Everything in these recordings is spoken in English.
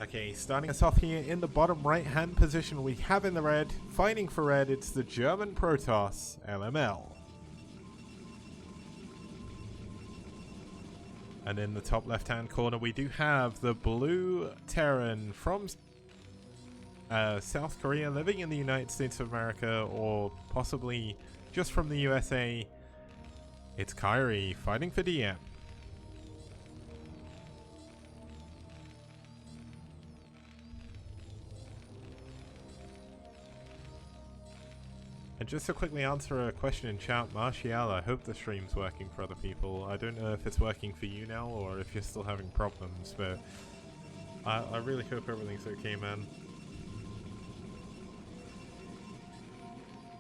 Okay, starting us off here in the bottom right hand position, we have in the red, fighting for red, it's the German Protoss LML. And in the top left hand corner we do have the blue Terran from South Korea, living in the United States of America, or possibly just from the USA. It's Kyrie, fighting for dM. And just to quickly answer a question in chat, Martial, I hope the stream's working for other people. I don't know if it's working for you now or if you're still having problems, but I really hope everything's okay, man.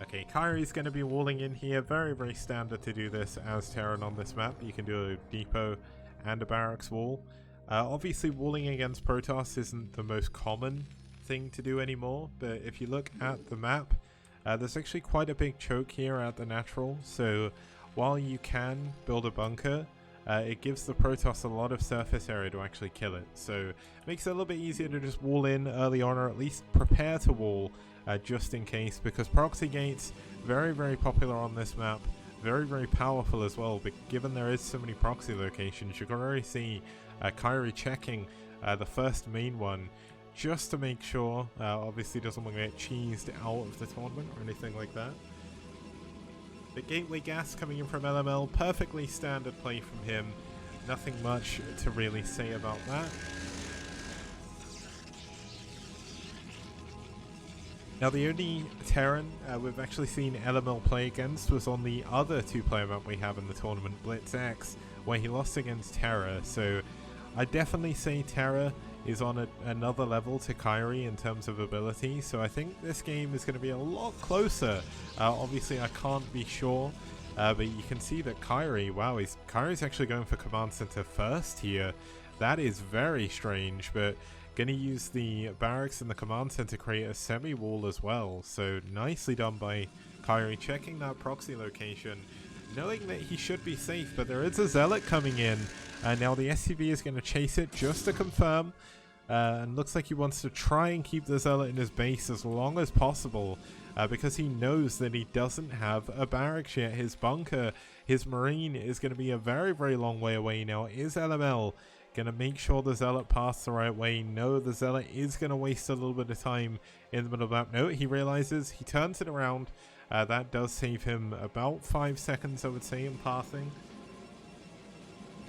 Okay, Kyrie's going to be walling in here. Very, very standard to do this as Terran on this map. You can do a depot and a barracks wall. Obviously, walling against Protoss isn't the most common thing to do anymore, but if you look at the map, there's actually quite a big choke here at the natural, so while you can build a bunker, it gives the Protoss a lot of surface area to actually kill it, so it makes it a little bit easier to just wall in early on, or at least prepare to wall just in case, because proxy gates, very, very popular on this map, very, very powerful as well, but given there is so many proxy locations, you can already see Kyrie checking the first main one, just to make sure, obviously doesn't want to get cheesed out of the tournament or anything like that. The gateway gas coming in from LML, perfectly standard play from him, nothing much to really say about that. Now the only Terran we've actually seen LML play against was on the other two-player map we have in the tournament, Blitz X, where he lost against Terra, so I definitely say Terra is on another level to Kyrie in terms of ability, so I think this game is going to be a lot closer. Obviously I can't be sure, but you can see that Kyrie, wow, Kyrie's actually going for Command Center first here. That is very strange, but going to use the barracks and the Command Center to create a semi-wall as well, so nicely done by Kyrie, checking that proxy location, knowing that he should be safe, but there is a Zealot coming in, and now the SCV is going to chase it just to confirm, and looks like he wants to try and keep the Zealot in his base as long as possible, because he knows that he doesn't have a barracks yet. His bunker, his marine is going to be a very, very long way away now. Is LML going to make sure the Zealot passed the right way? No, the Zealot is going to waste a little bit of time in the middle of the map. No, he realizes, he turns it around. That does save him about 5 seconds, I would say, in pathing.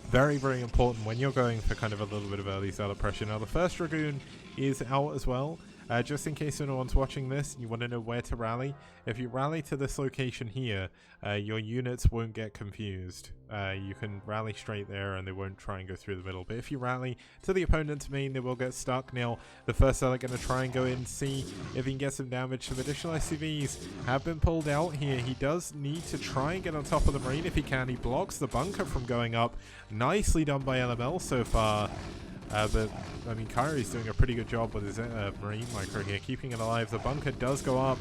Very, very important when you're going for kind of a little bit of early Zealot pressure. Now, the first Dragoon is out as well. Just in case anyone's watching this and you want to know where to rally, if you rally to this location here, your units won't get confused. You can rally straight there and they won't try and go through the middle. But if you rally to the opponent's main, they will get stuck. Now, the first Zealot going to try and go in, see if he can get some damage. Some additional SCVs have been pulled out here. He does need to try and get on top of the marine if he can. He blocks the bunker from going up. Nicely done by LML so far. But, I mean, Kyrie's doing a pretty good job with his marine micro here, keeping it alive. The bunker does go up.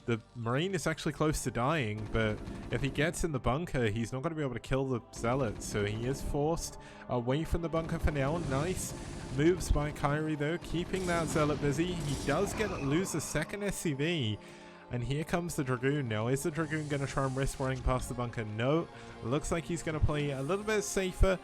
The marine is actually close to dying, but if he gets in the bunker, he's not going to be able to kill the Zealot, so he is forced away from the bunker for now. Nice moves by Kyrie, though, keeping that Zealot busy. He does lose the second SCV. And here comes the Dragoon now. Is the Dragoon going to try and risk running past the bunker? No. Looks like he's going to play a little bit safer.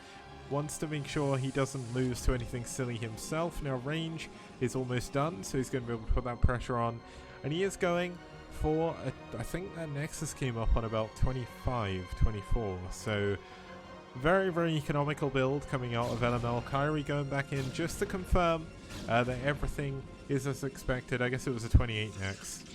Wants to make sure he doesn't lose to anything silly himself. Now range is almost done, so he's going to be able to put that pressure on. And he is going for, I think that Nexus came up on about 25, 24. So very, very economical build coming out of LML. Kyrie going back in just to confirm that everything is as expected. I guess it was a 28 next.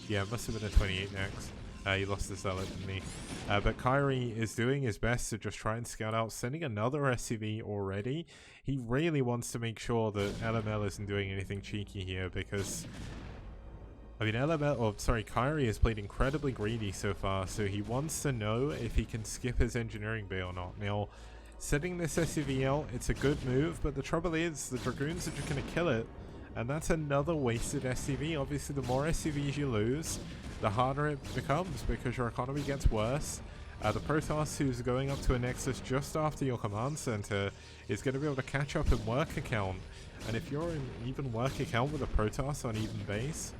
Yeah, it must have been a 28 next. He lost the Zealot, didn't he? But Kyrie is doing his best to just try and scout out, sending another SCV already. He really wants to make sure that LML isn't doing anything cheeky here, because I mean, Kyrie has played incredibly greedy so far, so he wants to know if he can skip his engineering bay or not. Now, setting this SCV out, it's a good move, but the trouble is the Dragoons are just going to kill it, and that's another wasted SCV. Obviously, the more SCVs you lose, the harder it becomes, because your economy gets worse. The Protoss who's going up to a Nexus just after your command center is going to be able to catch up in work account. And if you're in even work account with a Protoss on even base,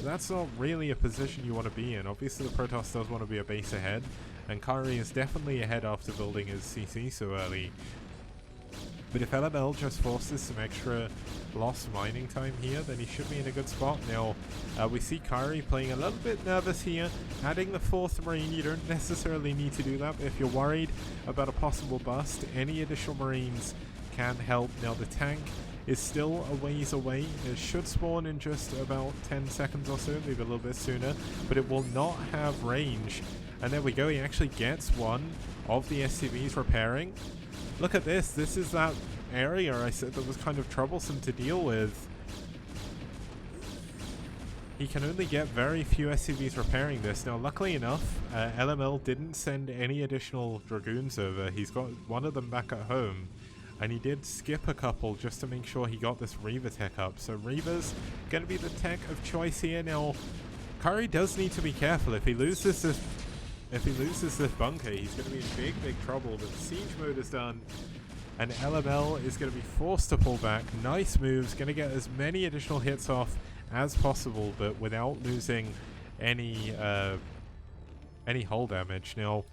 that's not really a position you want to be in. Obviously the Protoss does want to be a base ahead, and Kyrie is definitely ahead after building his CC so early. But if LML just forces some extra lost mining time here, then he should be in a good spot. Now, we see Kyrie playing a little bit nervous here, adding the 4th Marine. You don't necessarily need to do that, but if you're worried about a possible bust, any additional Marines can help. Now, the tank is still a ways away. It should spawn in just about 10 seconds or so, maybe a little bit sooner, but it will not have range. And there we go, he actually gets one of the SCVs repairing. Look at this. This is that area I said that was kind of troublesome to deal with. He can only get very few SCVs repairing this. Now, luckily enough, LML didn't send any additional Dragoons over. He's got one of them back at home. And he did skip a couple just to make sure he got this Reaver tech up. So Reaver's going to be the tech of choice here. Now, Kyrie does need to be careful. If he loses this bunker, he's going to be in big trouble. But siege mode is done, and LML is going to be forced to pull back. Nice moves, going to get as many additional hits off as possible, but without losing any hull damage. Now,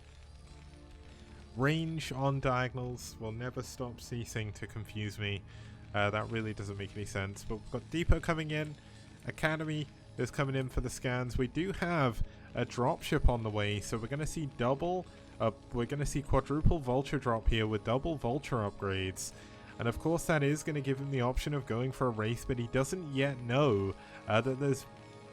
range on diagonals will never stop ceasing to confuse me. That really doesn't make any sense. But we've got Depot coming in. Academy is coming in for the scans. We do have a dropship on the way, so we're going to see quadruple vulture drop here with double vulture upgrades. And of course that is going to give him the option of going for a Wraith, but he doesn't yet know that there's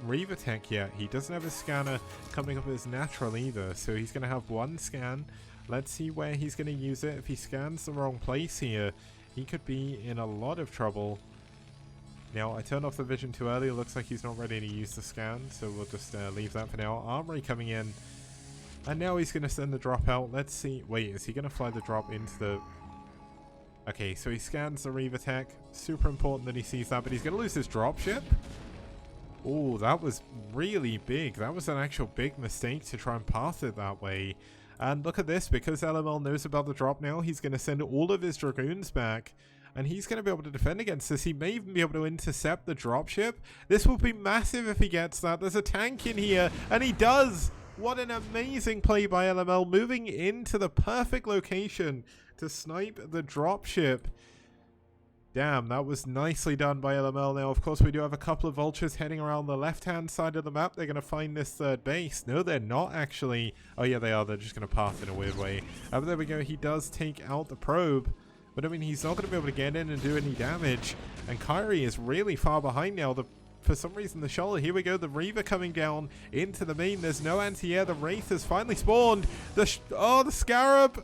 Reaver tech yet. He doesn't have a scanner coming up as natural either, so he's going to have one scan. Let's see where he's going to use it. If he scans the wrong place here, he could be in a lot of trouble. Now, I turned off the vision too early. It looks like he's not ready to use the scan, so we'll just leave that for now. Armory coming in, and now he's going to send the drop out. Let's see. Wait, is he going to fly the drop into the... Okay, so he scans the Reaver tech. Super important that he sees that, but he's going to lose his dropship? Oh, that was really big. That was an actual big mistake to try and path it that way. And look at this, because LML knows about the drop now, he's going to send all of his Dragoons back, and he's going to be able to defend against this. He may even be able to intercept the dropship. This will be massive if he gets that. There's a tank in here, and he does! What an amazing play by LML, moving into the perfect location to snipe the dropship. Damn, that was nicely done by LML. Now, of course, we do have a couple of vultures heading around the left-hand side of the map. They're going to find this third base. No, they're not actually. Oh, yeah, they are. They're just going to path in a weird way. But there we go. He does take out the probe. But, I mean, he's not going to be able to get in and do any damage. And Kyrie is really far behind now. For some reason, the shuttle. Here we go. The Reaver coming down into the main. There's no anti-air. The Wraith has finally spawned. The Scarab.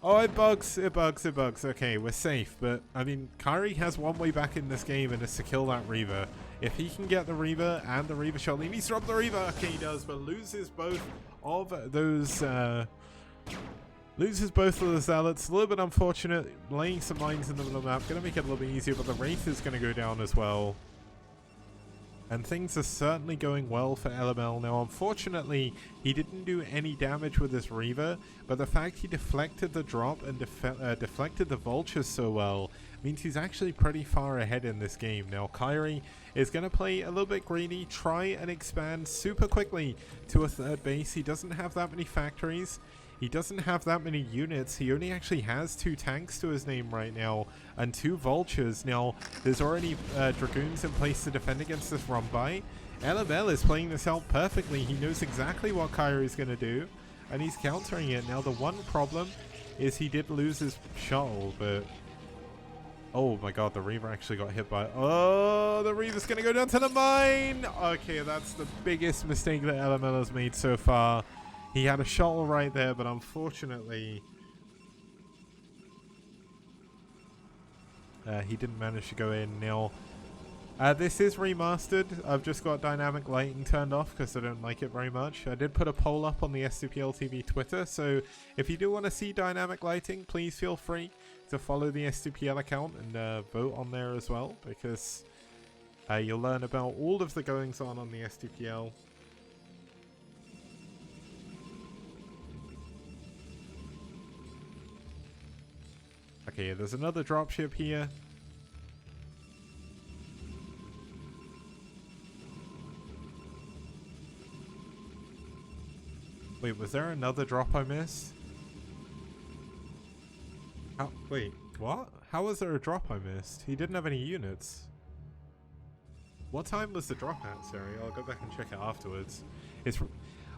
Oh, it bugs. Okay, we're safe. But, I mean, Kyrie has one way back in this game, and it's to kill that Reaver. If he can get the Reaver and the Reaver shuttle, he needs to drop the Reaver. Okay, he does, but loses both of those... Loses both of the Zealots. A little bit unfortunate. Laying some mines in the middle of the map. Going to make it a little bit easier, but the Wraith is going to go down as well. And things are certainly going well for LML. Now, unfortunately, he didn't do any damage with this Reaver, but the fact he deflected the drop and deflected the vultures so well means he's actually pretty far ahead in this game. Now, Kyrie is going to play a little bit greedy, try and expand super quickly to a third base. He doesn't have that many factories. He doesn't have that many units. He only actually has 2 tanks to his name right now and 2 vultures. Now, there's already Dragoons in place to defend against this run-by. LML is playing this out perfectly. He knows exactly what Kyrie's going to do, and he's countering it. Now, the one problem is he did lose his shuttle, but... Oh my god, the Reaver actually got hit by... Oh, the Reaver's going to go down to the mine! Okay, that's the biggest mistake that LML has made so far. He had a shuttle right there, but unfortunately, he didn't manage to go in. Now, this is remastered. I've just got dynamic lighting turned off because I don't like it very much. I did put a poll up on the STPL TV Twitter, so if you do want to see dynamic lighting, please feel free to follow the STPL account and vote on there as well, because you'll learn about all of the goings-on the STPL. Okay, there's another dropship here. Wait, was there another drop I missed? How, wait, what? How was there a drop I missed? He didn't have any units. What time was the drop at, Sari? I'll go back and check it afterwards.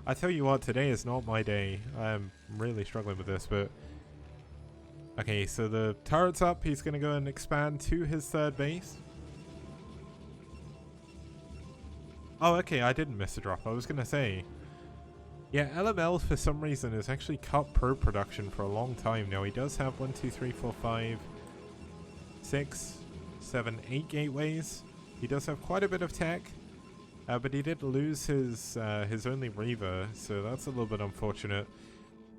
I tell you what, today is not my day. I'm really struggling with this, but... Okay, so the turret's up. He's going to go and expand to his third base. Oh, okay, I didn't miss a drop. I was going to say... Yeah, LML for some reason has actually cut probe production for a long time now. He does have 1, 2, 3, 4, 5, 6, 7, 8 gateways. He does have quite a bit of tech, but he did lose his only Reaver, so that's a little bit unfortunate.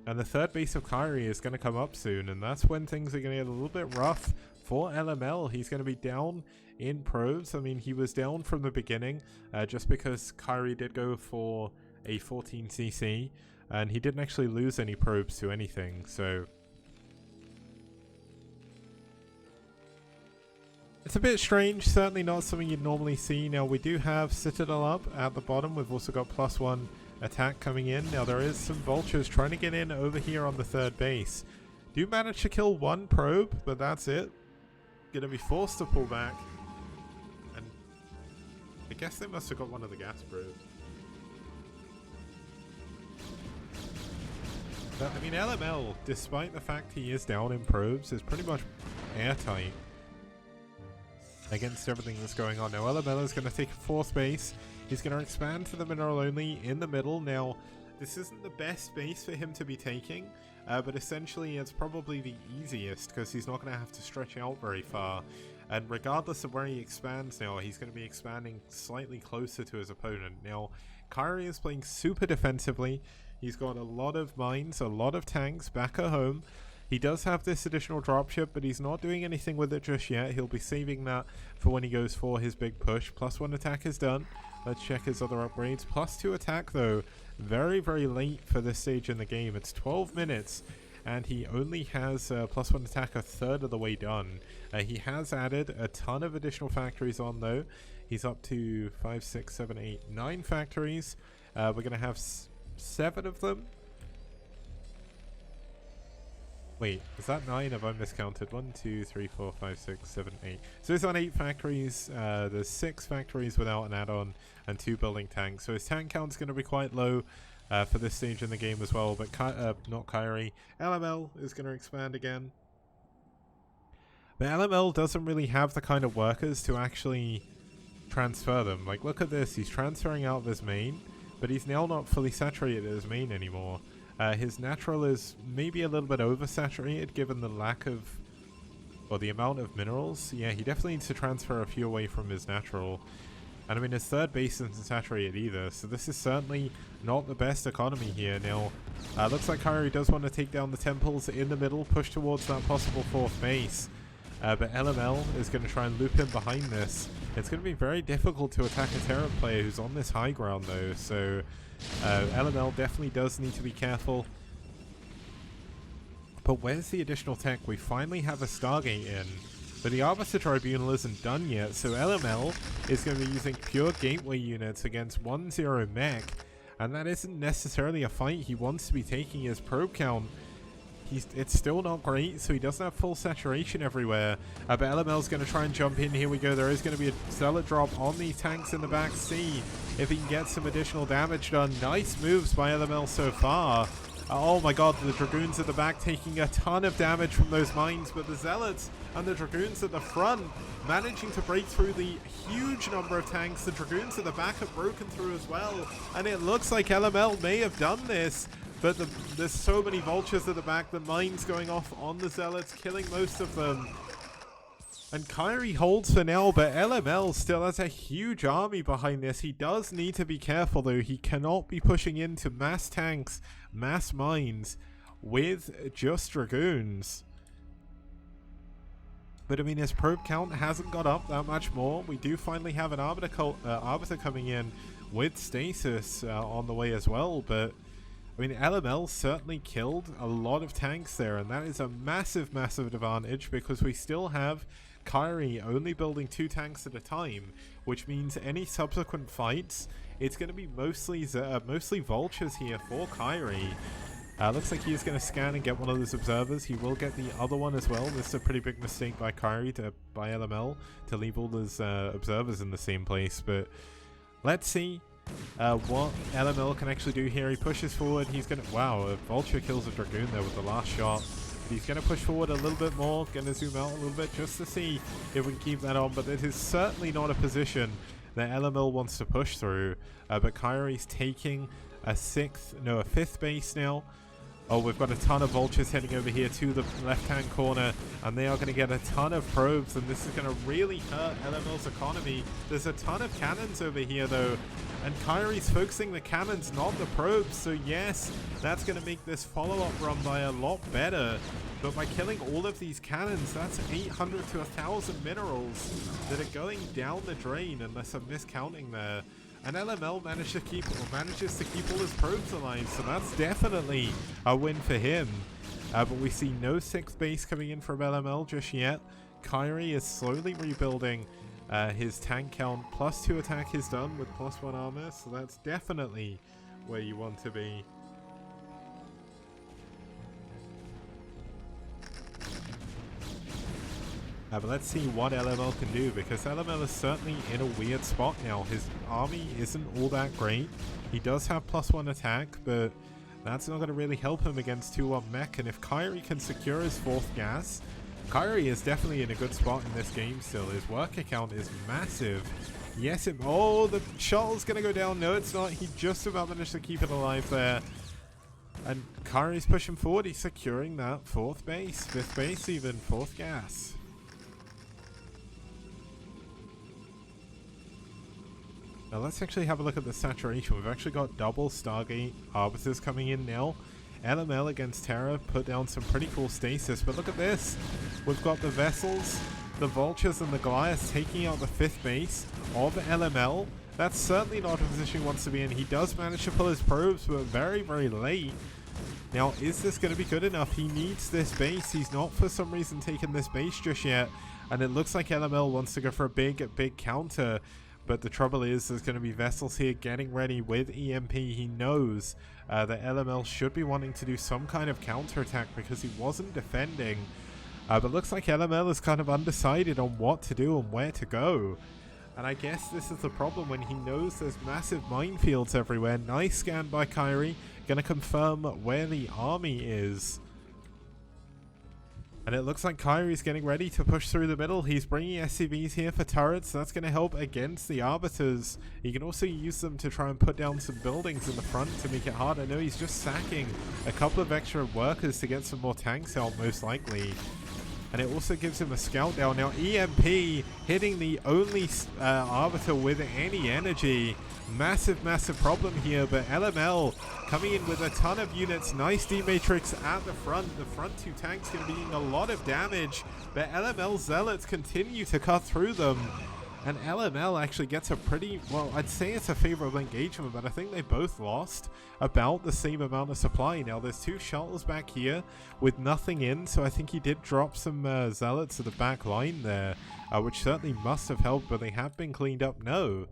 And the third base of Kyrie is going to come up soon, and that's when things are going to get a little bit rough for LML. He's going to be down in probes. I mean, he was down from the beginning, just because Kyrie did go for a 14cc, and he didn't actually lose any probes to anything, so... It's a bit strange, certainly not something you'd normally see. Now, we do have Citadel up at the bottom. We've also got +1 attack coming in. Now, there is some vultures trying to get in over here on the third base. Do manage to kill one probe, but that's it. Gonna be forced to pull back. And I guess they must have got one of the gas probes. But, I mean, LML, despite the fact he is down in probes, is pretty much airtight against everything that's going on. Now, LML is going to take a fourth base. He's going to expand to the mineral only in the middle. Now, this isn't the best base for him to be taking, but essentially it's probably the easiest because he's not going to have to stretch out very far. And regardless of where he expands now, he's going to be expanding slightly closer to his opponent. Now, Kyrie is playing super defensively. He's got a lot of mines, a lot of tanks back at home. He does have this additional dropship, but he's not doing anything with it just yet. He'll be saving that for when he goes for his big push. +1 attack is done. Let's check his other upgrades. +2 attack, though. Very, very late for this stage in the game. It's 12 minutes, and he only has +1 attack a third of the way done. He has added a ton of additional factories on, though. He's up to 5, 6, 7, 8, 9 factories. We're going to have 7 of them. Wait, is that 9? Have I miscounted? 1, 2, 3, 4, 5, 6, 7, 8. So he's on 8 factories. There's 6 factories without an add-on and 2 building tanks. So his tank count's going to be quite low for this stage in the game as well. But not Kyrie. LML is going to expand again. But LML doesn't really have the kind of workers to actually transfer them. Like, look at this. He's transferring out of his main, but he's now not fully saturated at his main anymore. His natural is maybe a little bit oversaturated given the lack of, or the amount of minerals. Yeah, he definitely needs to transfer a few away from his natural. And I mean, his third base isn't saturated either, so this is certainly not the best economy here. Now, looks like Kyrie does want to take down the temples in the middle, push towards that possible fourth base. But LML is going to try and loop him behind this. It's going to be very difficult to attack a Terran player who's on this high ground though, so LML definitely does need to be careful. But where's the additional tech? We finally have a Stargate in, but the Arbiter Tribunal isn't done yet, so LML is going to be using pure gateway units against 1-0 mech, and that isn't necessarily a fight he wants to be taking. His probe count, it's still not great, so he doesn't have full saturation everywhere. But LML's going to try and jump in. Here we go. There is going to be a Zealot drop on these tanks in the back. See if he can get some additional damage done. Nice moves by LML so far. Oh my god, the Dragoons at the back taking a ton of damage from those mines, but the Zealots and the Dragoons at the front managing to break through the huge number of tanks. The Dragoons at the back have broken through as well, and it looks like LML may have done this. But there's so many vultures at the back, the mines going off on the Zealots, killing most of them. And Kyrie holds for now, but LML still has a huge army behind this. He does need to be careful though. He cannot be pushing into mass tanks, mass mines, with just Dragoons. But I mean, his probe count hasn't got up that much more. We do finally have an Arbiter coming in with Stasis on the way as well, but I mean, LML certainly killed a lot of tanks there, and that is a massive, massive advantage because we still have Kyrie only building 2 tanks at a time, which means any subsequent fights, it's going to be mostly vultures here for Kyrie. Looks like he's going to scan and get one of those observers. He will get the other one as well. This is a pretty big mistake by Kyrie by LML to leave all those observers in the same place, but let's see what LML can actually do here. He pushes forward. He's going to... Wow, a Vulture kills a Dragoon there with the last shot. He's going to push forward a little bit more. Going to zoom out a little bit just to see if we can keep that on. But it is certainly not a position that LML wants to push through. But Kyrie's taking a 5th base now. Oh, we've got a ton of vultures heading over here to the left-hand corner, and they are going to get a ton of probes, and this is going to really hurt LML's economy. There's a ton of cannons over here, though, and Kyrie's focusing the cannons, not the probes, so yes, that's going to make this follow-up run by a lot better. But by killing all of these cannons, that's 800 to 1,000 minerals that are going down the drain, unless I'm miscounting there. And LML manages to keep all his probes alive, so that's definitely a win for him. But we see no 6th base coming in from LML just yet. Kyrie is slowly rebuilding his tank count. +2 attack is done with +1 armor, so that's definitely where you want to be. But let's see what LML can do, because LML is certainly in a weird spot now. His army isn't all that great. He does have +1 attack, but that's not going to really help him against 2-1 mech. And if Kyrie can secure his 4th gas, Kyrie is definitely in a good spot in this game still. His worker count is massive. Yes, oh, the shuttle's going to go down. No, it's not. He just about managed to keep it alive there. And Kyrie's pushing forward. He's securing that 4th base, 5th base even, 4th gas. Now let's actually have a look at the saturation. We've actually got double Stargate Arbiters coming in now. LML against Terra put down some pretty cool stasis, but look at this. We've got the Vessels, the Vultures, and the Goliaths taking out the 5th base of LML. That's certainly not a position he wants to be in. He does manage to pull his probes, but very, very late. Now, is this going to be good enough? He needs this base. He's not, for some reason, taking this base just yet, and it looks like LML wants to go for a big counter. But the trouble is, there's going to be Vessels here getting ready with EMP. He knows that LML should be wanting to do some kind of counterattack because he wasn't defending. But looks like LML is kind of undecided on what to do and where to go. And I guess this is the problem when he knows there's massive minefields everywhere. Nice scan by Kyrie. Going to confirm where the army is. And it looks like Kyrie's getting ready to push through the middle. He's bringing SCVs here for turrets. That's going to help against the Arbiters. He can also use them to try and put down some buildings in the front to make it harder. No, he's just sacking a couple of extra workers to get some more tanks out, most likely. And it also gives him a scout down. Now, EMP hitting the only Arbiter with any energy. Massive problem here, but LML coming in with a ton of units. Nice D-Matrix at the front. The front 2 tanks going to be doing a lot of damage, but LML Zealots continue to cut through them. And LML actually gets a pretty, well, I'd say it's a favorable engagement, but I think they both lost about the same amount of supply. Now, there's 2 shuttles back here with nothing in, so I think he did drop some Zealots to the back line there, which certainly must have helped, but they have been cleaned up. No,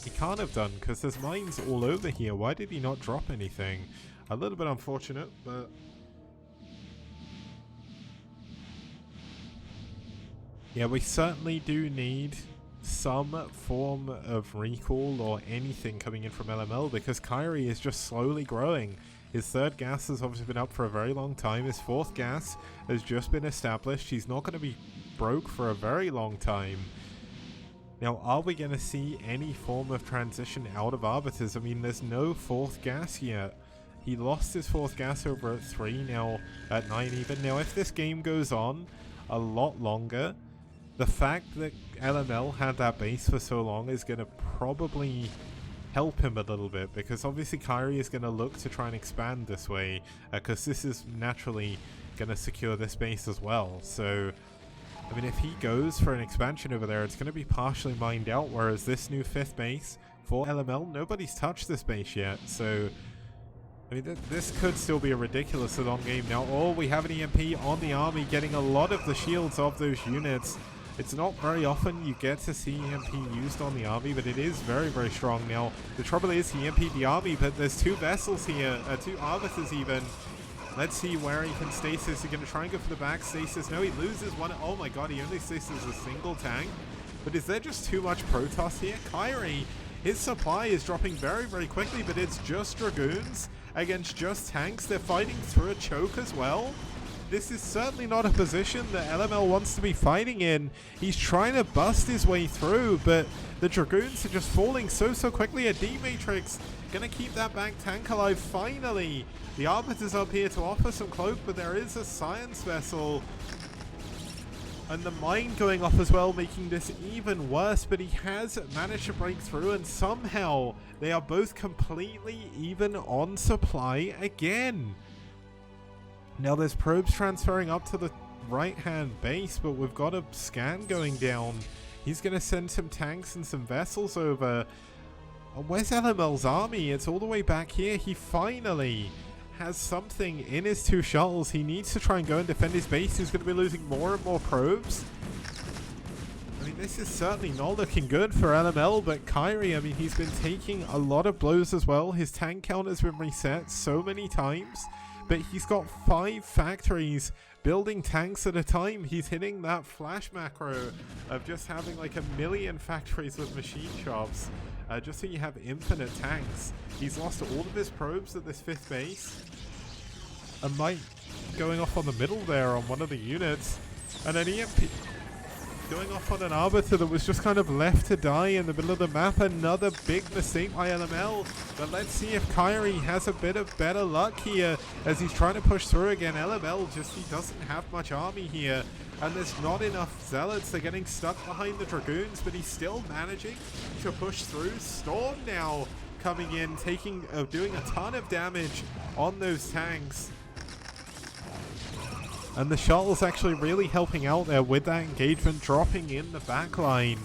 he can't have done, because there's mines all over here. Why did he not drop anything? A little bit unfortunate, but... yeah, we certainly do need some form of recall or anything coming in from LML, because Kyrie is just slowly growing. His 3rd gas has obviously been up for a very long time. His 4th gas has just been established. He's not going to be broke for a very long time. Now, are we going to see any form of transition out of Arbiters? I mean, there's no 4th gas yet. He lost his 4th gas over at 3, now at 9 even. Now, if this game goes on a lot longer, the fact that LML had that base for so long is going to probably help him a little bit, because obviously Kyrie is going to look to try and expand this way, because this is naturally going to secure this base as well. So, I mean, if he goes for an expansion over there, it's going to be partially mined out, whereas this new 5th base for LML, nobody's touched this base yet. So, I mean, this could still be a ridiculously long game now. Oh, we have an EMP on the army, getting a lot of the shields of those units. It's not very often you get to see EMP used on the army, but it is very, very strong now. The trouble is he EMP'd the army, but there's two vessels here, two arbiters even. Let's see where he can stasis. He's going to try and go for the back stasis. No, he loses one. Oh my god, he only stasis a single tank. But is there just too much Protoss here? Kyrie, his supply is dropping very, very quickly, but it's just Dragoons against just tanks. They're fighting through a choke as well. This is certainly not a position that LML wants to be fighting in. He's trying to bust his way through, but the Dragoons are just falling so quickly. A D-Matrix gonna keep that back tank alive finally. The Arbiter's up here to offer some cloak, but there is a science vessel. And the mine going off as well, making this even worse, but he has managed to break through, and somehow they are both completely even on supply again. Now there's probes transferring up to the right-hand base, but we've got a scan going down. He's going to send some tanks and some vessels over. Where's LML's army? It's all the way back here. He finally has something in his two shuttles. He needs to try and go and defend his base. He's going to be losing more and more probes. I mean, this is certainly not looking good for LML, but Kyrie, I mean, he's been taking a lot of blows as well. His tank count has been reset so many times. But he's got 5 factories building tanks at a time. He's hitting that flash macro of just having like 1,000,000 factories with machine shops, just so you have infinite tanks. He's lost all of his probes at this 5th base. A mine going off on the middle there on one of the units. And an EMP going off on an Arbiter that was just kind of left to die in the middle of the map. Another big mistake by LML. But let's see if Kyrie has a bit of better luck here as he's trying to push through again. LML just, he doesn't have much army here. And there's not enough Zealots. They're getting stuck behind the Dragoons, but he's still managing to push through. Storm now coming in, doing a ton of damage on those tanks. And the shuttle's actually really helping out there with that engagement, dropping in the backline.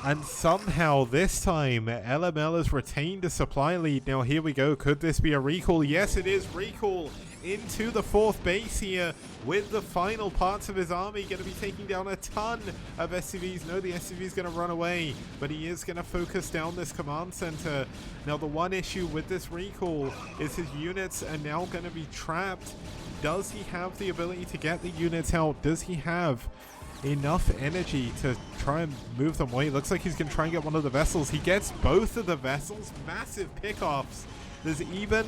And somehow this time, LML has retained a supply lead. Now here we go. Could this be a recall? Yes, it is. Recall into the 4th base here with the final parts of his army. Going to be taking down a ton of SCVs. No, the SCV is going to run away, but he is going to focus down this command center. Now the one issue with this recall is his units are now going to be trapped. Does he have the ability to get the units out? Does he have enough energy to try and move them away? Looks like he's going to try and get one of the vessels. He gets both of the vessels. Massive pickoffs. There's even...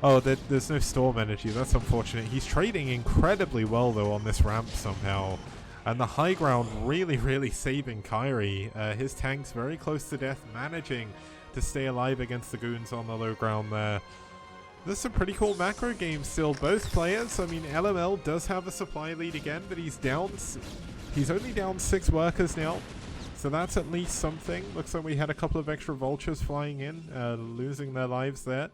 Oh, there's no storm energy. That's unfortunate. He's trading incredibly well, though, on this ramp somehow. And the high ground really, really saving Kyrie. His tank's very close to death, managing to stay alive against the goons on the low ground there. This is a pretty cool macro game still. Both players, I mean, LML does have a supply lead again, but he's only down 6 workers now. So that's at least something. Looks like we had a couple of extra vultures flying in, losing their lives there.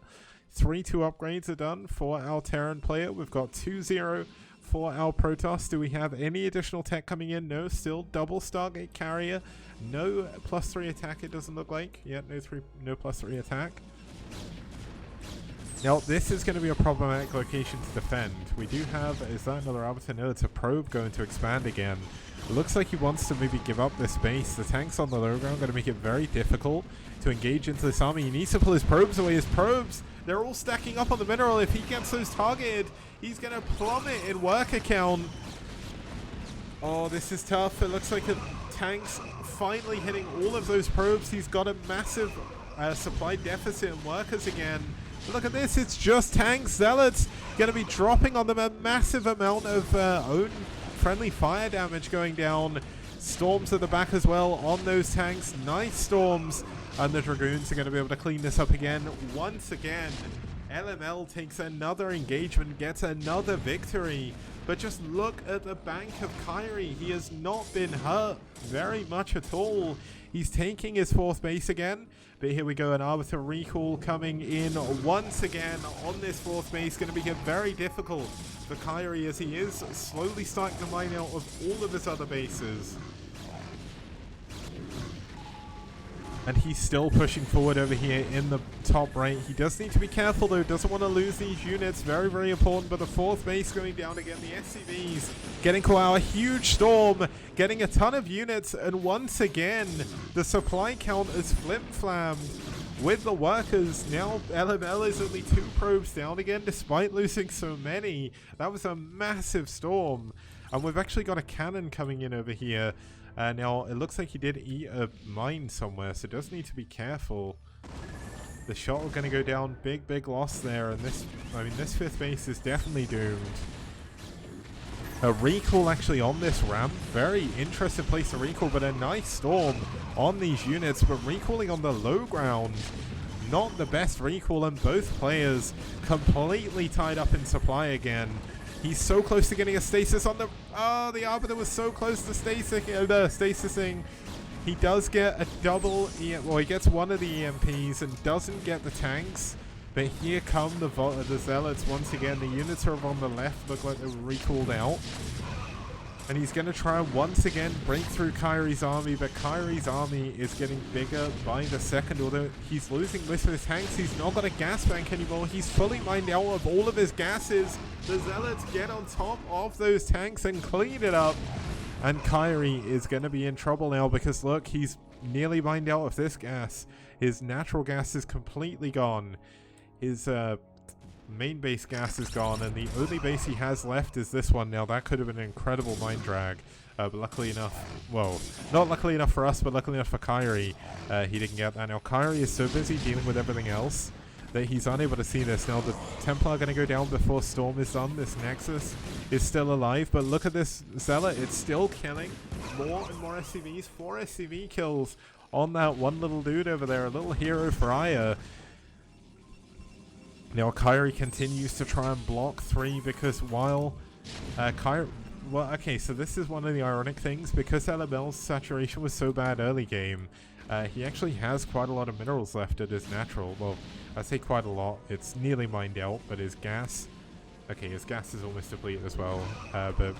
3-2 upgrades are done for our Terran player. We've got 2-0 for our Protoss. Do we have any additional tech coming in? No, still double Stargate carrier. No +3 attack, it doesn't look like. Yeah, no +3 attack. Now, this is going to be a problematic location to defend. We do have... Is that another Arbiter? No, it's a probe going to expand again. It looks like he wants to maybe give up this base. The tanks on the low ground are going to make it very difficult to engage into this army. He needs to pull his probes away. His probes, they're all stacking up on the mineral. If he gets those targeted, he's going to plummet in worker count. Oh, this is tough. It looks like the tanks finally hitting all of those probes. He's got a massive supply deficit in workers again. Look at this, it's just tanks. Zealots going to be dropping on them a massive amount of own friendly fire damage going down. Storms at the back as well on those tanks. Nice storms. And the Dragoons are going to be able to clean this up again. Once again, LML takes another engagement, gets another victory. But just look at the bank of Kyrie. He has not been hurt very much at all. He's taking his 4th base again. But here we go, an Arbiter recall coming in once again on this 4th base. Going to make it very difficult for Kyrie as he is slowly starting to mine out of all of his other bases. And he's still pushing forward over here in the top right. He does need to be careful though, doesn't want to lose these units. Very, very important. But the fourth base going down again. The SCVs getting caught out. A huge storm, getting a ton of units. And once again, the supply count is flim-flammed with the workers. Now LML is only 2 probes down again despite losing so many. That was a massive storm. And we've actually got a cannon coming in over here. Now, it looks like he did eat a mine somewhere, so does need to be careful. The shot is going to go down. Big, big loss there. And this, I mean, this 5th base is definitely doomed. A recall actually on this ramp. Very interesting place to recall, but a nice storm on these units. But recalling on the low ground, not the best recall, and both players completely tied up in supply again. He's so close to getting a stasis on the... Oh, the Arbiter was so close to stasising. He does get a double... Well, he gets one of the EMPs and doesn't get the tanks. But here come the Zealots once again. The units are on the left. Look like they're recalled out. And he's going to try once again break through Kyrie's army, but Kyrie's army is getting bigger by the second. Although he's losing most of his tanks, he's not got a gas bank anymore. He's fully mined out of all of his gases. The Zealots get on top of those tanks and clean it up. And Kyrie is going to be in trouble now because look, he's nearly mined out of this gas. His natural gas is completely gone. His main base gas is gone, and the only base he has left is this one. Now that could have been an incredible mine drag, but luckily enough, well, not luckily enough for us, but luckily enough for Kyrie, he didn't get that. Now Kyrie is so busy dealing with everything else that he's unable to see this. Now the Templar are going to go down before Storm is done. This Nexus is still alive, but look at this Zealot, it's still killing more and more SCVs. 4 SCV kills on that one little dude over there, a little hero for Aya. Now Kyrie continues to try and block 3 because while Kyrie... Well, okay, so this is one of the ironic things. Because LML's saturation was so bad early game, he actually has quite a lot of minerals left at his natural. Well, I say quite a lot. It's nearly mined out, but his gas... Okay, his gas is almost depleted as well. But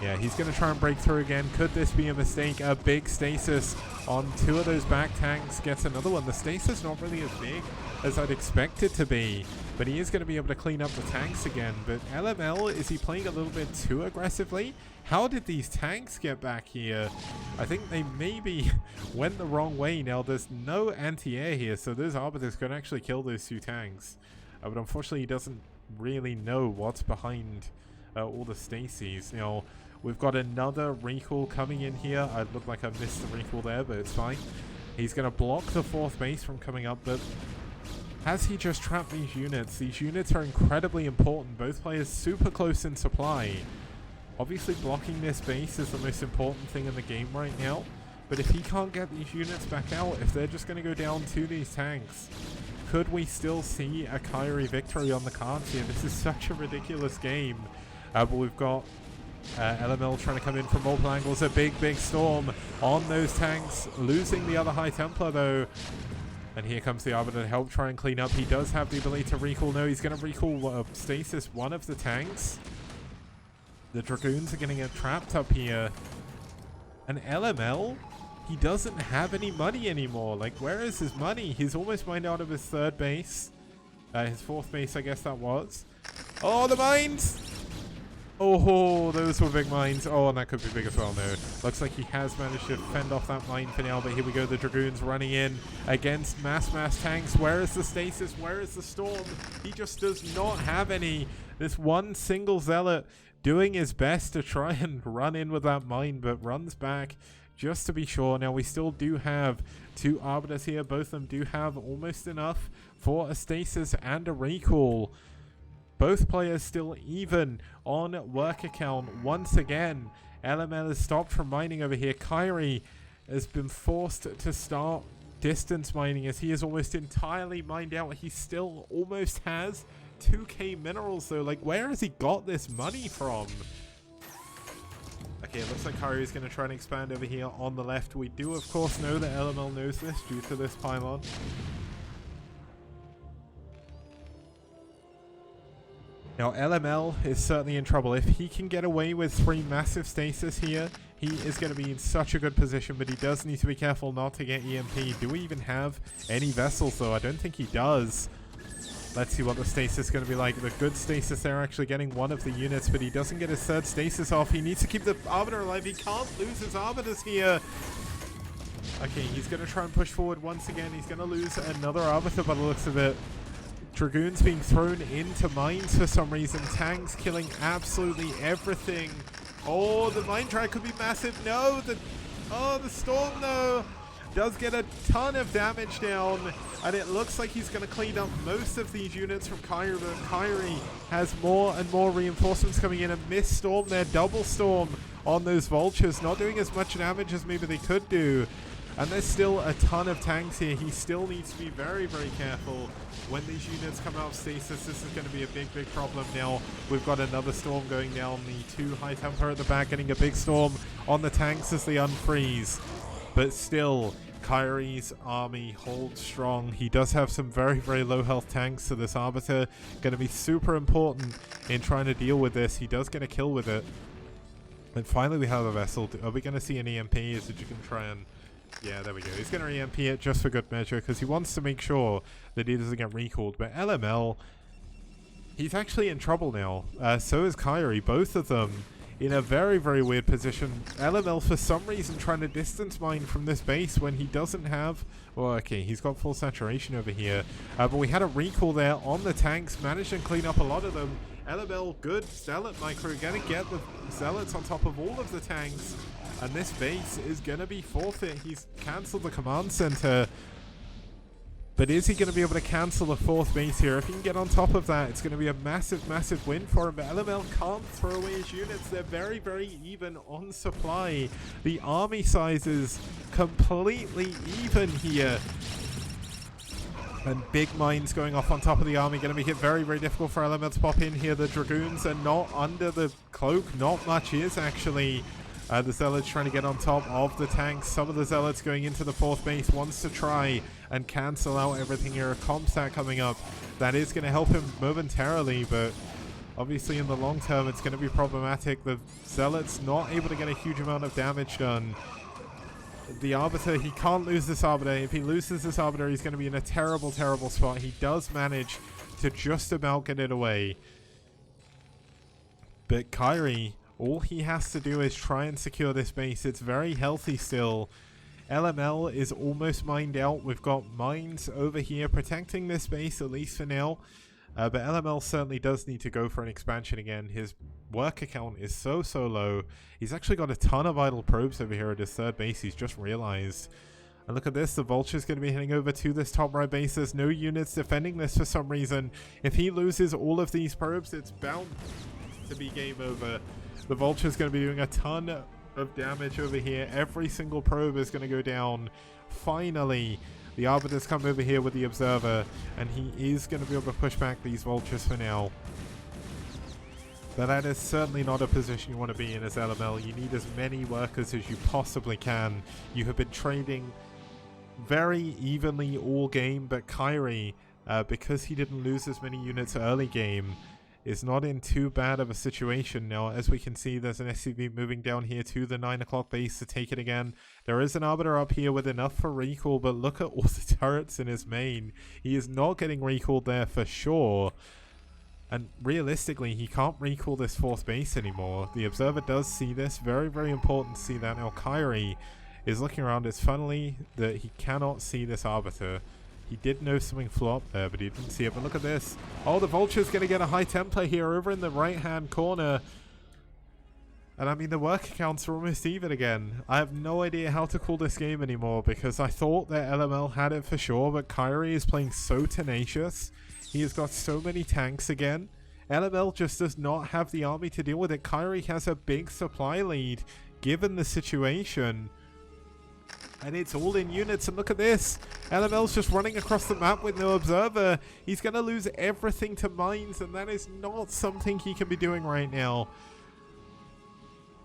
yeah, he's going to try and break through again. Could this be a mistake? A big stasis on 2 of those back tanks. Gets another one. The stasis not really as big as I'd expect it to be, but he is going to be able to clean up the tanks again. But LML, is he playing a little bit too aggressively? How did these tanks get back here? I think they maybe went the wrong way. Now there's no anti-air here, so those Arbiters could actually kill those 2 tanks. But unfortunately he doesn't really know what's behind all the stasis. Now we've got another recall coming in here. I look like I missed the recall there, but it's fine. He's going to block the 4th base from coming up, but has he just trapped these units? These units are incredibly important. Both players super close in supply. Obviously blocking this base is the most important thing in the game right now, but if he can't get these units back out, if they're just going to go down to these tanks, could we still see a Kyrie victory on the cards here? This is such a ridiculous game. But we've got LML trying to come in from multiple angles. A big, big storm on those tanks. Losing the other High Templar though. And here comes the Arbiter to help try and clean up. He does have the ability to recall. No, he's going to recall stasis one of the tanks. The Dragoons are going to get trapped up here. And LML, he doesn't have any money anymore. Like, where is his money? He's almost mined out of his 3rd base. His 4th base, I guess that was. Oh, the mines! Oh, those were big mines. Oh, and that could be big as well, no. Looks like he has managed to fend off that mine for now, but here we go. The Dragoons running in against mass tanks. Where is the stasis? Where is the storm? He just does not have any. This one single Zealot doing his best to try and run in with that mine, but runs back just to be sure. Now, we still do have 2 Arbiters here. Both of them do have almost enough for a stasis and a recall. Both players still even on work account. Once again, LML has stopped from mining over here. Kyrie has been forced to start distance mining as he is almost entirely mined out. He still almost has 2k minerals though. Like, where has he got this money from? Okay, it looks like Kyrie is going to try and expand over here on the left. We do, of course, know that LML knows this due to this pylon. Now, LML is certainly in trouble. If he can get away with 3 massive stasis here, he is going to be in such a good position, but he does need to be careful not to get EMP. Do we even have any vessels, though? I don't think he does. Let's see what the stasis is going to be like. The good stasis there, actually getting one of the units, but he doesn't get his third stasis off. He needs to keep the Arbiter alive. He can't lose his Arbiters here. Okay, he's going to try and push forward once again. He's going to lose another Arbiter by the looks of it. Dragoons being thrown into mines for some reason. Tanks killing absolutely everything. Oh, the mine drag could be massive. No, the storm though does get a ton of damage down, and it looks like he's going to clean up most of these units from Kyrie, but Kyrie has more and more reinforcements coming in. A missed storm there, double storm on those vultures, not doing as much damage as maybe they could do. And there's still a ton of tanks here. He still needs to be very, very careful when these units come out of stasis. This is going to be a big, big problem now. We've got another storm going down. The 2 high temper at the back, getting a big storm on the tanks as they unfreeze. But still, Kyrie's army holds strong. He does have some very, very low health tanks, so this Arbiter going to be super important in trying to deal with this. He does get a kill with it. And finally we have a vessel. Are we going to see an EMP? Is it you can try and... Yeah, there we go. He's going to EMP it just for good measure because he wants to make sure that he doesn't get recalled. But LML, he's actually in trouble now. So is Kyrie. Both of them in a very, very weird position. LML, for some reason, trying to distance mine from this base when he doesn't have... Well, okay, he's got full saturation over here. But we had a recall there on the tanks. Managed to clean up a lot of them. LML, good. Zealot micro. Going to get the Zealots on top of all of the tanks. And this base is going to be forfeit. He's cancelled the command center. But is he going to be able to cancel the 4th base here? If he can get on top of that, it's going to be a massive, massive win for him. But LML can't throw away his units. They're very, very even on supply. The army size is completely even here. And big mines going off on top of the army. Going to make it very, very difficult for LML to pop in here. The Dragoons are not under the cloak. Not much is actually... the Zealots trying to get on top of the tanks. Some of the Zealots going into the 4th base wants to try and cancel out everything here. A Comstat coming up. That is going to help him momentarily, but obviously in the long term it's going to be problematic. The Zealots not able to get a huge amount of damage done. The Arbiter, he can't lose this Arbiter. If he loses this Arbiter, he's going to be in a terrible, terrible spot. He does manage to just about get it away. But Kyrie... all he has to do is try and secure this base. It's very healthy still. LML is almost mined out. We've got mines over here protecting this base, at least for now. But LML certainly does need to go for an expansion again. His work account is so low. He's actually got a ton of idle probes over here at his 3rd base. He's just realized. And look at this. The Vulture's going to be heading over to this top right base. There's no units defending this for some reason. If he loses all of these probes, it's bound to be game over. The Vulture's going to be doing a ton of damage over here. Every single probe is going to go down. Finally, the Arbiter's come over here with the Observer, and he is going to be able to push back these Vultures for now. But that is certainly not a position you want to be in as LML. You need as many workers as you possibly can. You have been trading very evenly all game, but Kyrie, because he didn't lose as many units early game, is not in too bad of a situation now. As we can see, there's an SCV moving down here to the 9 o'clock base to take it again. There is an Arbiter up here with enough for recall, but look at all the turrets in his main. He is not getting recalled there for sure. And realistically, he can't recall this 4th base anymore. The Observer does see this. Very, very important to see that. Now, Kyrie is looking around. It's funnily that he cannot see this Arbiter. He did know something flew up there, but he didn't see it. But look at this. Oh, the Vulture's going to get a high temper here over in the right-hand corner. And I mean, the work accounts are almost even again. I have no idea how to call this game anymore because I thought that LML had it for sure, but Kyrie is playing so tenacious. He has got so many tanks again. LML just does not have the army to deal with it. Kyrie has a big supply lead given the situation. And it's all in units, and look at this. LML's just running across the map with no Observer. He's going to lose everything to mines, and that is not something he can be doing right now.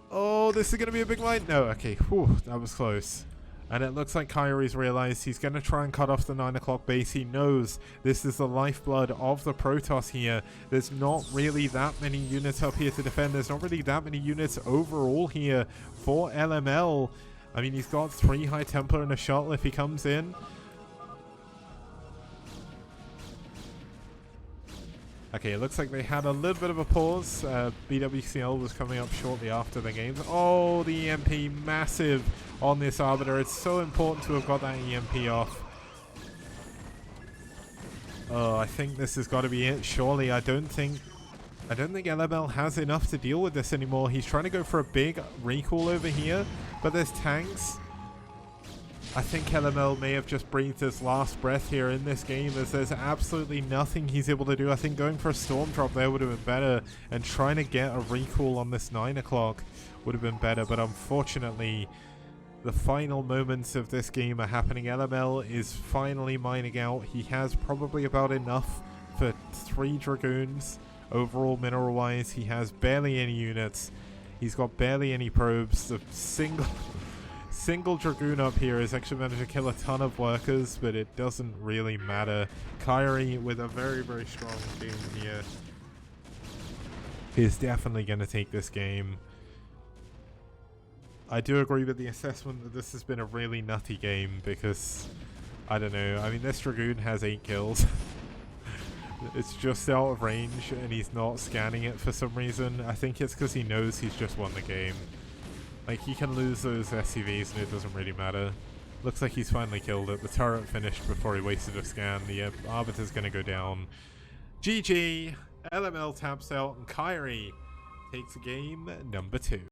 Oh, this is going to be a big line. No, okay. Whew, that was close. And it looks like Kyrie's realized he's going to try and cut off the 9 o'clock base. He knows this is the lifeblood of the Protoss here. There's not really that many units up here to defend. There's not really that many units overall here for LML. I mean, he's got 3 High Templar and a shuttle if he comes in. Okay, it looks like they had a little bit of a pause. BWCL was coming up shortly after the game. Oh, the EMP massive on this Arbiter. It's so important to have got that EMP off. Oh, I think this has got to be it. Surely, I don't think LML has enough to deal with this anymore. He's trying to go for a big recall over here, but there's tanks. I think LML may have just breathed his last breath here in this game, as there's absolutely nothing he's able to do. I think going for a storm drop there would have been better, and trying to get a recall on this 9 o'clock would have been better, but unfortunately the final moments of this game are happening. LML is finally mining out. He has probably about enough for 3 Dragoons. Overall, mineral wise, he has barely any units. He's got barely any probes. The single Dragoon up here has actually managed to kill a ton of workers, but it doesn't really matter. Kyrie, with a very, very strong team here, is definitely going to take this game. I do agree with the assessment that this has been a really nutty game because, I don't know, I mean, this Dragoon has 8 kills. It's just out of range and he's not scanning it for some reason. I think it's because he knows he's just won the game. Like, he can lose those SCVs and it doesn't really matter. Looks like he's finally killed it. The turret finished before he wasted a scan. The Arbiter's going to go down. GG! LML taps out and Kyrie takes game number 2.